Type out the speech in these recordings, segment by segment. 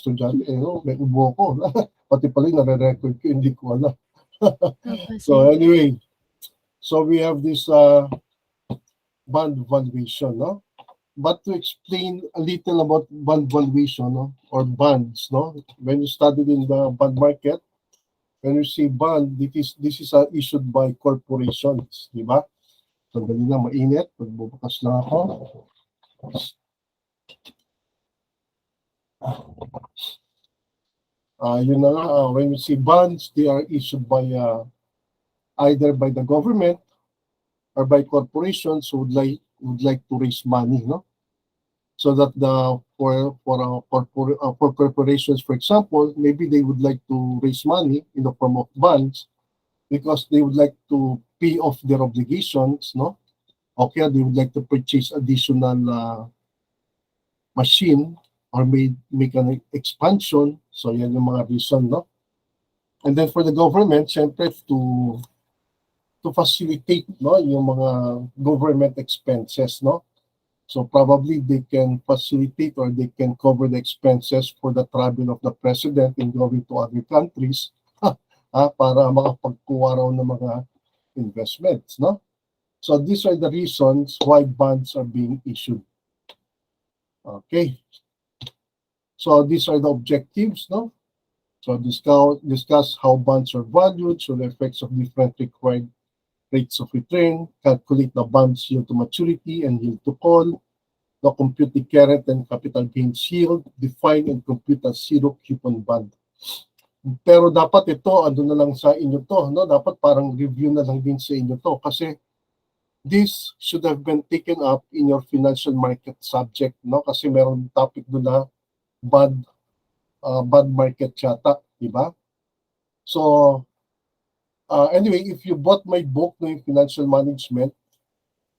estudyante, may ubo ko. Pati pala yung nare-record ko, hindi ko alam. Opo, So sir. anyway, so we have this bond valuation, no? But to explain a little about bond valuation, no, or bonds, no, when you studied in the bond market, when you see bond, this is issued by corporations, di ba? Sandali na, mainit. Magbubukas lang ako. Yun na nga, when you see bonds, they are issued by either by the government or by corporations who would like to raise money, no? So that for corporations, for example, maybe they would like to raise money in the form of bonds because they would like to pay off their obligations, no? Okay, they would like to purchase additional machine or make an expansion. So yan yung mga reason, no? And then for the government, syempre to facilitate, no, yung mga government expenses, no? So probably they can facilitate or they can cover the expenses for the travel of the president in going to other countries para makapagkuha raw ng mga investments, no? So these are the reasons why bonds are being issued. Okay. So these are the objectives, no? So discuss how bonds are valued, so the effects of different required rates of return, calculate the bonds yield to maturity and yield to call, the compute the current and capital gains yield, define and compute a zero coupon bond. Pero dapat ito, na lang sa inyo to, no? Dapat parang review na lang din sa inyo to kasi this should have been taken up in your financial market subject, no? Kasi meron topic doon na bond market yata, di ba? So, anyway, if you bought my book, no, yung Financial Management,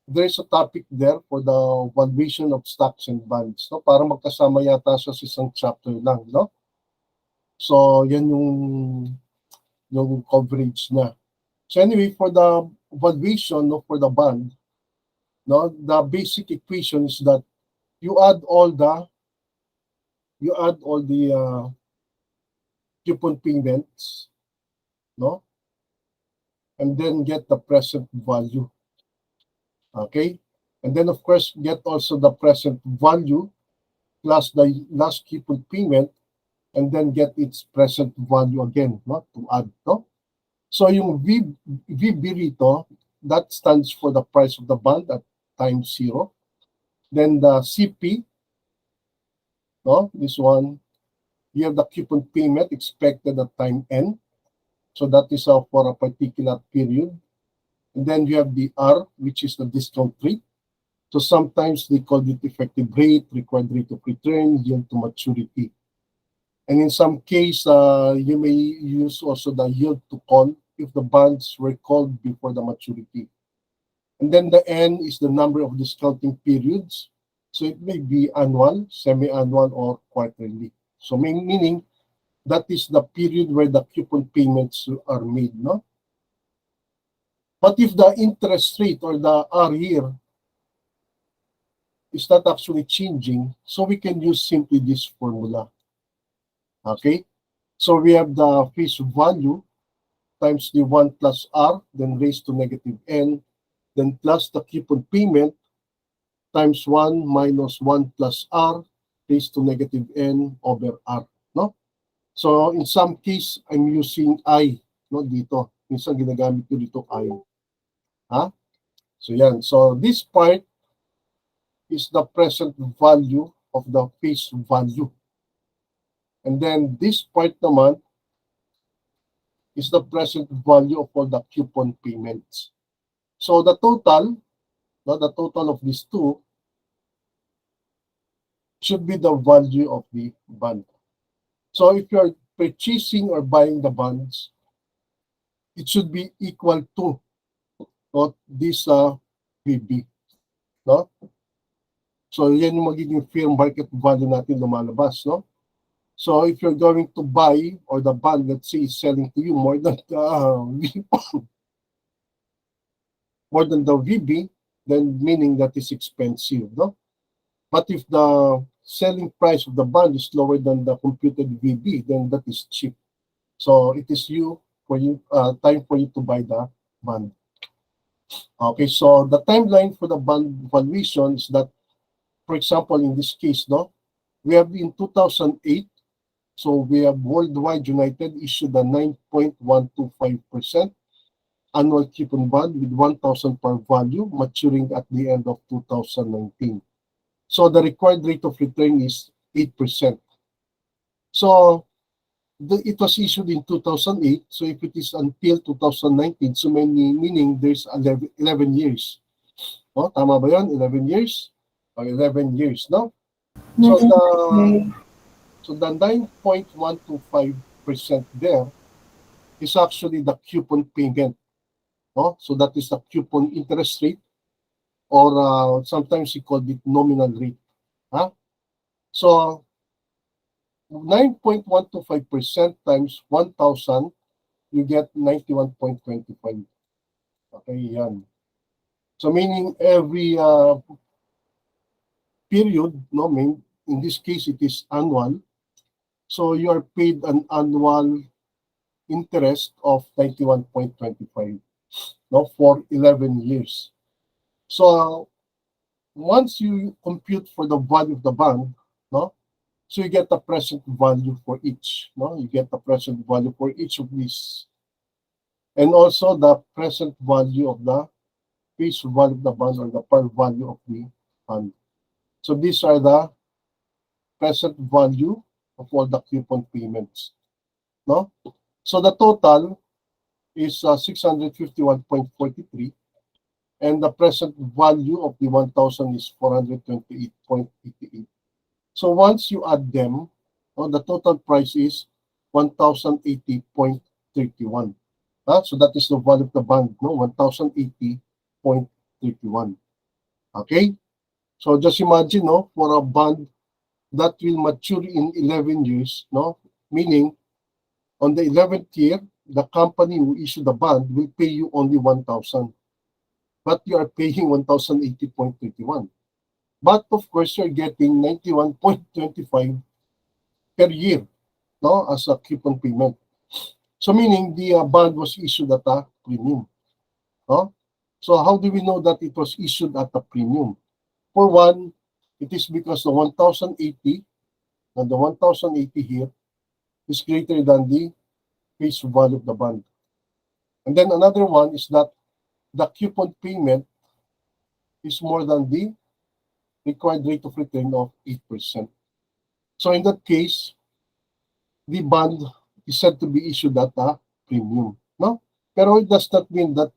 there's a topic there for the valuation of stocks and bonds, no? Para magkasama yata siya sa isang chapter lang, no? So, yan yung coverage na. So anyway, for the valuation, no, for the bond, no, the basic equation is that you add all the coupon payments, no? And then get the present value. Okay? And then of course get also the present value plus the last coupon payment and then get its present value again, no? To add, no? So yung VB rito, that stands for the price of the bond at time zero. Then the CP, no? This one, you have the coupon payment expected at time N. So that is for a particular period. And then you have the R, which is the discount rate. So sometimes they call it effective rate, required rate of return, yield to maturity. And in some case, you may use also the yield to call if the bonds were called before the maturity. And then the N is the number of discounting periods. So it may be annual, semi-annual, or quarterly. So meaning that is the period where the coupon payments are made, no? But if the interest rate or the R here is not actually changing, so we can use simply this formula. Okay? So we have the face value times the 1 plus R, then raised to negative N, then plus the coupon payment times 1 minus 1 plus R raised to negative N over R, no? So in some case, I'm using I, no, dito. Minsan ginagamit ko dito I. Ha? So yan. So this part is the present value of the face value. And then this part naman is the present value of all the coupon payments. So the total, no, the total of these two should be the value of the bond. So if you're purchasing or buying the bonds, it should be equal to, no, this VB, no? So yan yung magiging fair market value natin lumalabas, no? So if you're going to buy or the bond, let's say, is selling to you more than the VB, then meaning that is expensive, no? But if the selling price of the bond is lower than the computed VB, then that is cheap. So it is time for you to buy the bond. Okay, so the timeline for the bond valuation is that, for example, in this case, no, we have in 2008, so we have Worldwide United issued a 9.125% annual coupon bond with 1,000 par value maturing at the end of 2019. So the required rate of return is 8%. So it was issued in 2008. So if it is until 2019, so meaning there's 11 years. No? Tama ba yun? 11 years? Or 11 years, no? So Yes, the sir. so the 9.125% there is actually the coupon payment. No? So that is the coupon interest rate, or sometimes we call it nominal rate. Huh? So 9.125% times 1,000, you get 91.25. Okay, yan. So meaning every period, no, in this case it is annual. So you are paid an annual interest of 91.25, no, for 11 years. So once you compute for the value of the bond, no, so you get the present value for each, no, you get the present value for each of these, and also the present value of the face value of the bond or the par value of the bond. So these are the present value of all the coupon payments, no? So the total is 651.43, and the present value of the 1,000 is 428.88. So once you add them, the total price is 1,080.31. So that is the value of the bond, no? 1,080.31. Okay? So just imagine, no, for a bond that will mature in 11 years, no? Meaning, on the 11th year, the company who issued the bond will pay you only 1,000, but you are paying 1,080.31. But of course, you're getting 91.25 per year, no, as a coupon payment. So meaning the bond was issued at a premium. No? So how do we know that it was issued at a premium? For one, it is because the 1,080 and the 1,080 here is greater than the face value of the bond. And then another one is that the coupon payment is more than the required rate of return of 8%. So in that case, the bond is said to be issued at a premium. No? Pero it does not mean that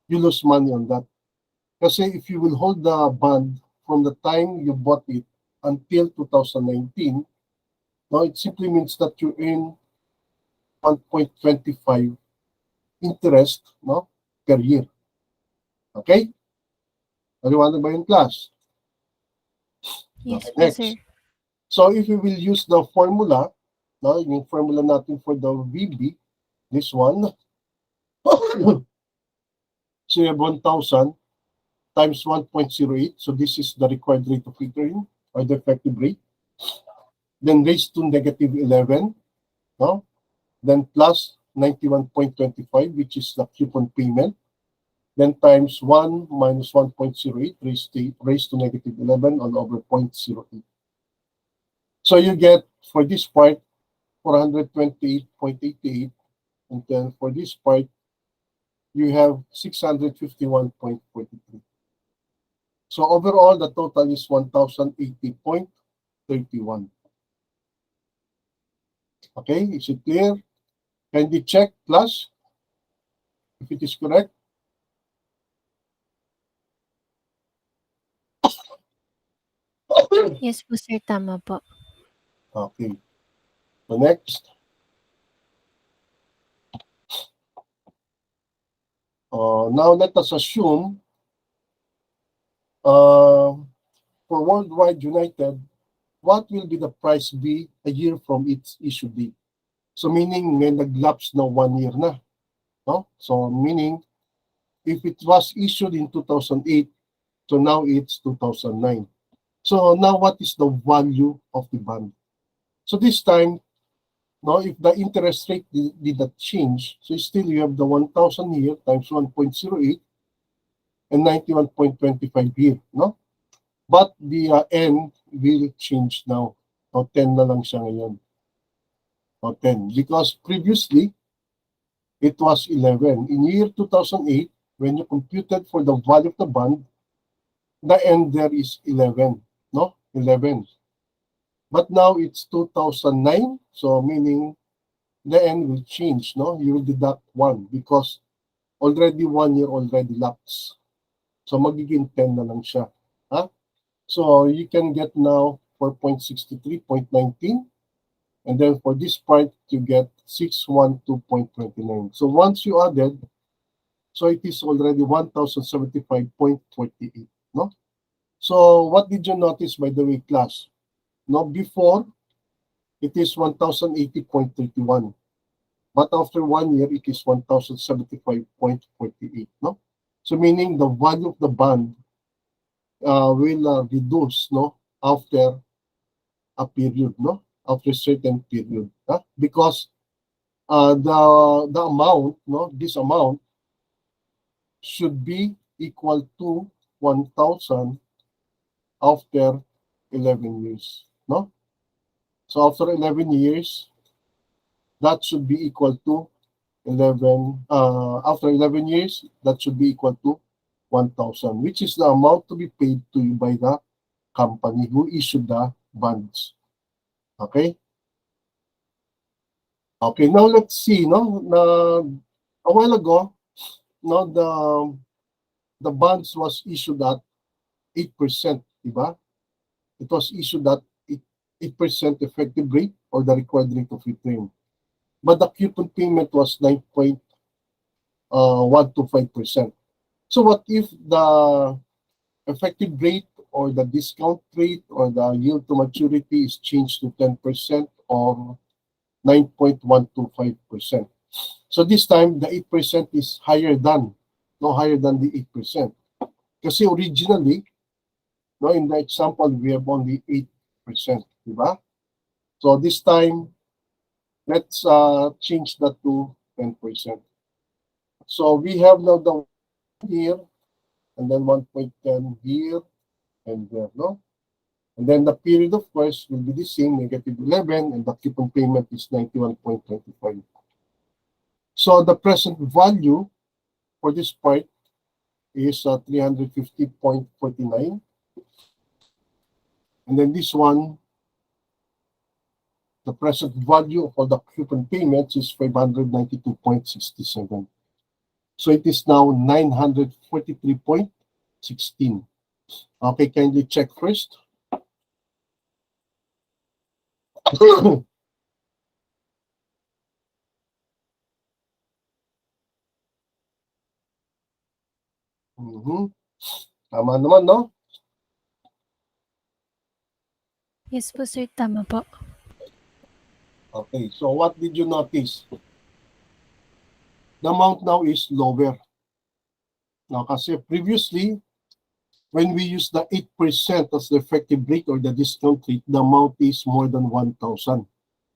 you lose money on that. Kasi if you will hold the bond from the time you bought it until 2019, no, it simply means that you earn 1.25 interest, no, per year. Okay? Naliwanag ba yung class? Okay, Yes po, next. sir. So if we will use the formula, no, yung formula natin for the VB, this one, so you have 1,000 times 1.08. So this is the required rate of return or the effective rate. Then raised to negative 11, no? Then plus 91.25, which is the coupon payment. Then times 1 minus 1.08 raised to negative 11 all over 0.08. So you get, for this part, 428.88. And then for this part, you have 651.43. So overall, the total is 1,080.31. Okay, is it clear? Kindly check, class, if it is correct. Yes po, sir. Tama po. Okay, so next. Now let us assume for Worldwide United, what will be the price be a year from its issue date? So meaning may nag-lapse na 1 year na. No? So meaning if it was issued in 2008, so now it's 2009. So now what is the value of the bond? So this time, no, if the interest rate did not change, so still you have the 1,000 here times 1.08 and 91.25 here, no? But the end will change now. O 10 na lang siya ngayon. O 10. Because previously, it was 11. In year 2008, when you computed for the value of the bond, the end there is 11, no? 11. But now it's 2009, so meaning the end will change, no? You will deduct 1 because already 1 year already lapsed. So magiging 10 na lang siya. Ha? So you can get now 4.63.19, and then for this part you get 612.29. So once you added, so it is already 1,075.48, no? So what did you notice, by the way, class? No, before it is 1,080.31, but after 1 year it is 1,075.48, no? So meaning the value of the bond will reduce, no, after a period, no, after a certain period, because the amount, no, this amount should be equal to 1,000 after 11 years, no? So after 11 years, that should be equal to 11, after 11 years, that should be equal to 1,000, which is the amount to be paid to you by the company who issued the bonds. Okay? Okay, now let's see, no? A while ago, no, the bonds was issued at 8%, diba? It was issued at 8% effective rate or the required rate of return. But the coupon payment was 9.125%. So what if the effective rate or the discount rate or the yield to maturity is changed to 10% or 9.125%? So this time, the 8% is higher than, no, higher than the 8%. Kasi originally, no, in the example, we have only 8%, diba? So this time, let's change that to 10%. So we have now the here, and then 1.10 here, and there, no? And then the period, of course, will be the same, -11, and the coupon payment is 91.25. So the present value for this part is 350.49. And then this one, the present value of all the coupon payments is 592.67. So it is now 943.16. Okay, kindly check first. Tama naman, no? Yes po, sir. Tama po. Okay, so what did you notice? The amount now is lower. Now, kasi previously, when we use the 8% as the effective rate or the discount rate, the amount is more than 1,000.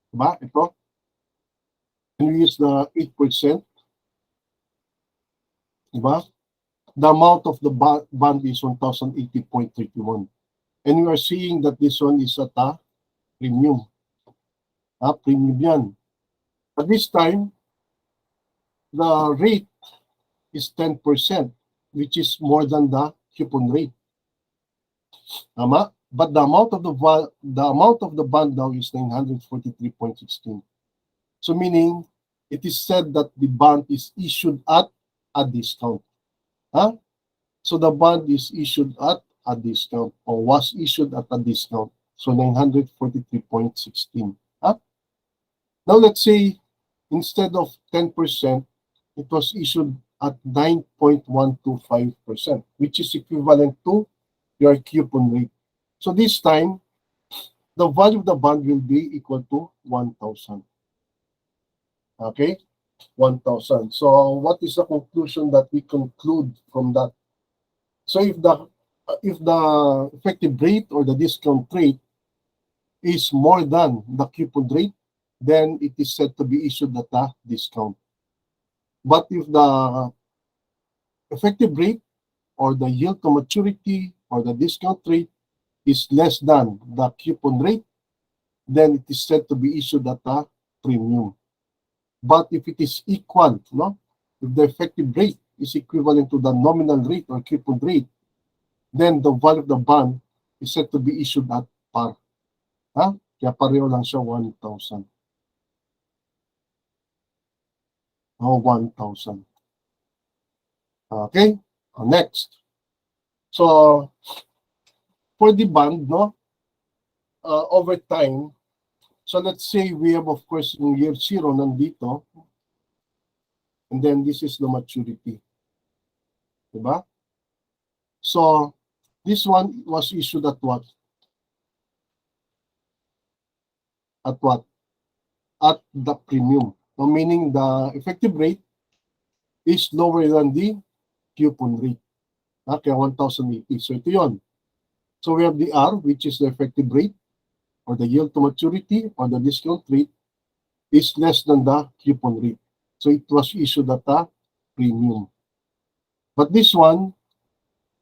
Diba? Ito. When we use the 8%, diba? The amount of the bond is 1,080.31. And we are seeing that this one is at a premium. Premium yan. At this time, the rate is 10%, which is more than the coupon rate. Tama? But the amount of the bond now is 943.16. So meaning, it is said that the bond is issued at a discount. So the bond is issued at a discount or was issued at a discount. So 943.16. Now let's say instead of 10%, it was issued at 9.125%, which is equivalent to your coupon rate. So this time, the value of the bond will be equal to 1,000. Okay? 1,000. So what is the conclusion that we conclude from that? So if the if the effective rate or the discount rate is more than the coupon rate, then it is said to be issued at a discount. But if the effective rate or the yield to maturity or the discount rate is less than the coupon rate, then it is said to be issued at a premium. But if it is equal, no, if the effective rate is equivalent to the nominal rate or coupon rate, then the value of the bond is said to be issued at par. Ha? Kaya pareho lang siya 1,000. O 1,000. Okay? Next. So, for the bond, no, over time, so let's say we have, of course, in year 0 nandito, and then this is the maturity. Diba? So, this one was issued at what? At what? At the premium. So, meaning the effective rate is lower than the coupon rate. Kaya 1,080. So, ito yun. So, we have the R, which is the effective rate, or the yield to maturity, or the discount rate, is less than the coupon rate. So, it was issued at a premium. But this one,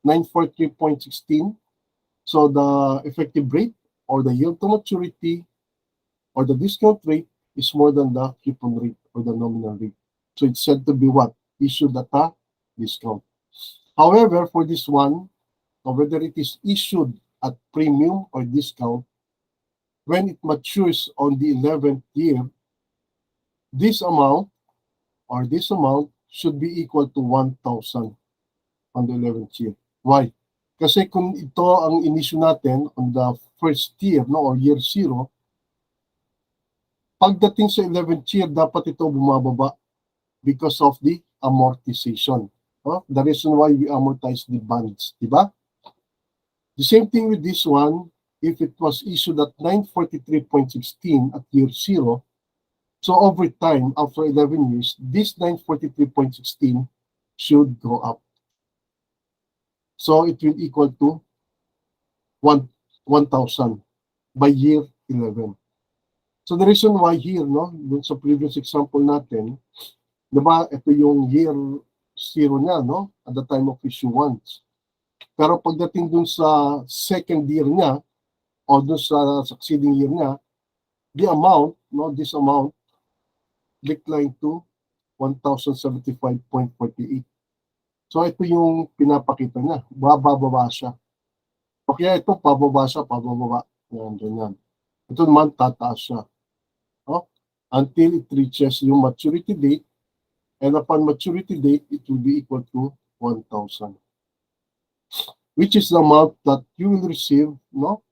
943.16, so the effective rate, or the yield to maturity, or the discount rate is more than the coupon rate, or the nominal rate. So, it's said to be what? Issued at a discount. However, for this one, whether it is issued at premium or discount, when it matures on the 11th year, this amount should be equal to 1,000 on the 11th year. Why? Kasi kung ito ang inisyu natin on the first year, no, or year 0, pagdating sa 11th year, dapat ito bumababa because of the amortization. The reason why we amortize the bonds, di ba? The same thing with this one, if it was issued at 943.16 at year 0, so over time, after 11 years, this 943.16 should go up. So it will equal to 1,000 by year 11. So the reason why here, no, dun sa previous example natin, diba, ito yung year 0 niya, no, at the time of issuance. Pero pagdating dun sa second year niya, o dun sa succeeding year niya, the amount, no, this amount, declined to 1,075.48. So ito yung pinapakita niya, bababa siya. O kaya ito, pababa siya, pababa. Yan, ganyan. Ito naman, tataas siya. Until it reaches yung maturity date, and upon maturity date, it will be equal to 1,000. Which is the amount that you will receive, no,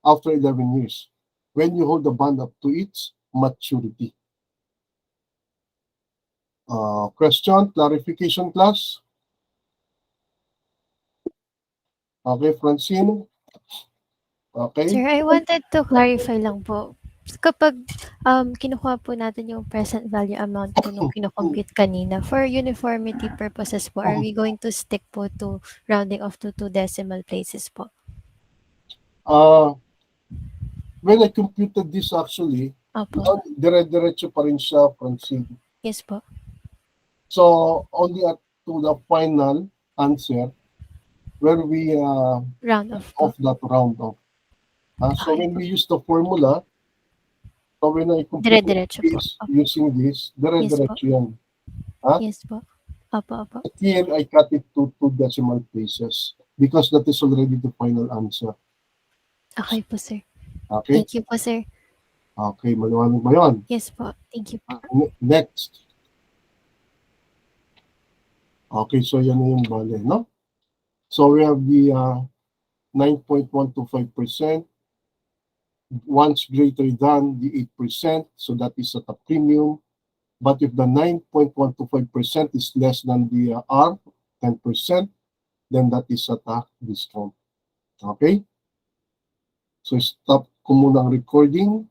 after 11 years, when you hold the bond up to its maturity. Question, clarification, class? Okay, Francine? Okay? Sir, I wanted to clarify lang po. Kapag kinukuha po natin yung present value amount po nung kinocompute kanina, for uniformity purposes po, are we going to stick po to rounding off to 2 decimal places po? When I computed this actually, Opo. dire-diretso pa rin siya, Francine. Yes po. So, only up to the final answer where we Round off po. of that round off. So, when we use the formula, so when I compute Dire-diretso po. this using this, dire-diretso yan. Yes po. Opo, opo. But here, I cut it to 2 decimal places because that is already the final answer. Okay po, sir. Okay? Thank you po, sir. Okay, maliwanag ba yun? Yes po. Thank you po. Next. Okay, so yan na yung bale, no? So we have the 9.125%. Once greater than the 8%, so that is at a premium. But if the 9.125% is less than the R, 10%, then that is at a discount. Okay? So stop ko muna ang recording.